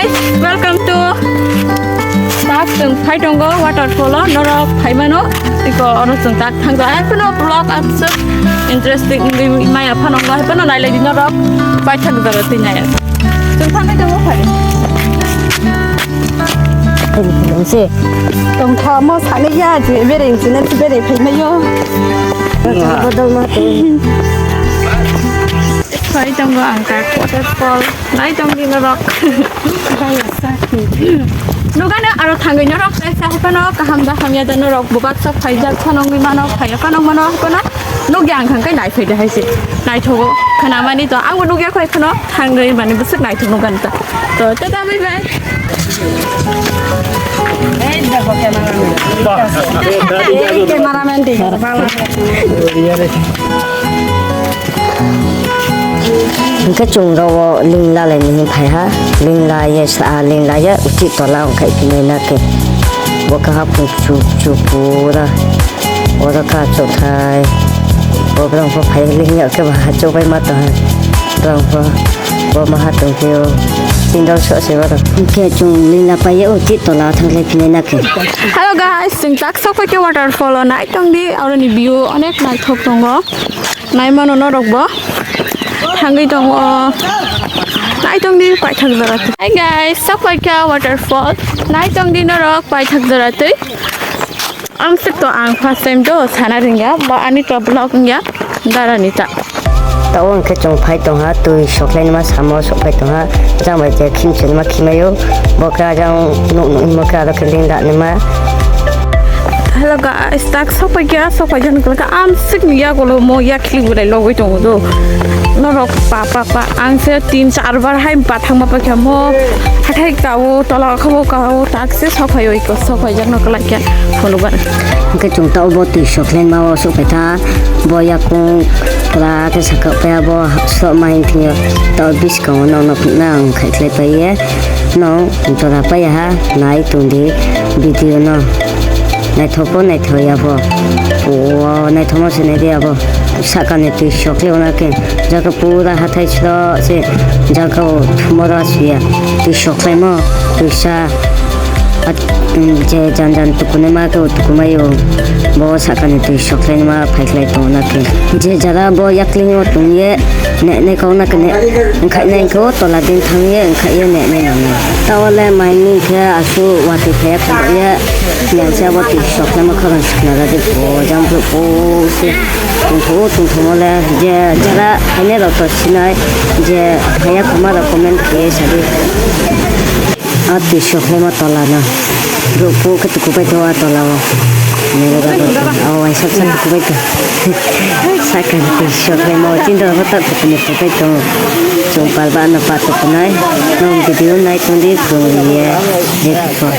guys, welcome to BlOCkSYKAR.Waterfall PROSTA DHOOMGHUR interesting my panong ba pa no nai lai dinor pai thak dara tin ya chung thang ka mo phai se tong tha mo sane ya je bere jine bere phai ma yo bodol ma te phai tong go angka waterfall nai tong dinor hai sa ki Nugana aro thangai norok sa hapano kaham da hamya da norok bubat sa phaijak thanong mi mano phaya kanong mano hapano no gyang khang kai nai phaida haisi nai thogo khana mani to ang no gya khoi phano thangai mani busuk nai thono ganta to tata bye bye ei da ko cameraman di cái chung đâu linh la lại mình phải ha linh la yes linh la ya uci tola ông cái này là cái bộ cái hộp chụp pura bộ cái chụp thay bộ cái phải linh nhở cái bà chụp bay mặt rồi bộ mà hát đồng phiêu xin đâu sợ sẽ vào cái chung linh la bay ya uci tola thằng cái này là cái Hello guys, sing tak sok pa ke waterfall nai tong di aurani view onek nai thok tongo nai mano no rokbo hangai dong nai tong di pai thak darat Hi guys sok pai ka waterfall nai tong di norok pai thak darat am sik to ang first time do sana ringya ba ani to blog nya darani ta tao ăn cái trong phải tông ha tôi sọc lên mà sao mà sọc phải tông ha ra ngoài chơi kim chân mà kim ayo bỏ cái trong nụ mà cái đó cái linh đạn mà Hello guys tak sok pai jan ka am sik nya ko lo mo ya khli bu dai lo goi tong do norok pa ang se 3-4 bar hai pa thang ma pa kya mo hathai kawo tola khabo kawo tak se sok pai oi ko sok pai jan ko la kya phone ban cái chúng tao bỏ từ sọc lên mà sọc phải tha bỏ ya con là cái sắc cái bỏ sọc mai thì tao biết con nó cũng năng khai lại phải nó tao là phải ha này tụi đi video nó này thô này thôi à bỏ này thô mà sẽ này đi à bỏ sắc cái này từ sọc lên nó cái giờ cái pura hạt hay cho sẽ giờ cái thô ra xíu từ sọc lên mà từ xa je jan tu kune ma ko tu kuma yo bo sakane tu shoklen ma phaikle to na ke je jara bo yakling o tu ye ne ko na kane khai nei ko to la din thang ye khai ye ne tawale mai ni khe asu wa ti khe ko ye ne ja bo ti shoklen ma kharan shkna ra de bo jam po se tu mo le je jara ane ro to sinai je khaya kuma ra comment ke sabi ati shoklen ma tola na Rupu ketukupai tu atau lawa, ni ada awal sabsan ketukupai tu. Sakan tu syok mau cinta apa tak ketukupai tu. Jumpa ban apa tu punai, nom video naik tundi kuliah, jadi apa?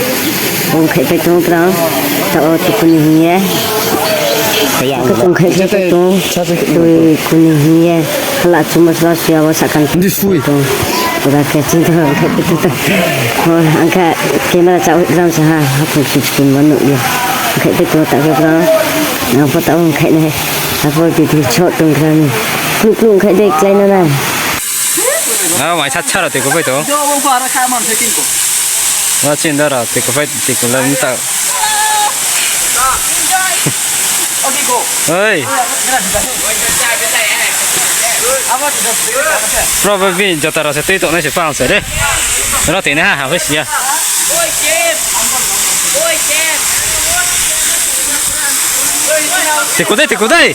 Ketukupai tu perang, tak tu kuliah. Ketukupai tu kuliah, kalau cuma selesai awal sakan tu. Udah kecinta ketutup, angkat kamera cakap dalam sah, apa cuci mana dia, angkat itu tak kira, apa tahu angkat ni, apa video shot tu kan, kluk angkat dia klein mana. Mai sát sát rồi thì có phải không? Nó trên đó rồi thì có phải thì cũng là ta. Ơi. Probably cho ta sẽ tụi nó sẽ phang sẽ đấy. Nó thì nó hả với gì à? Thì cô đây.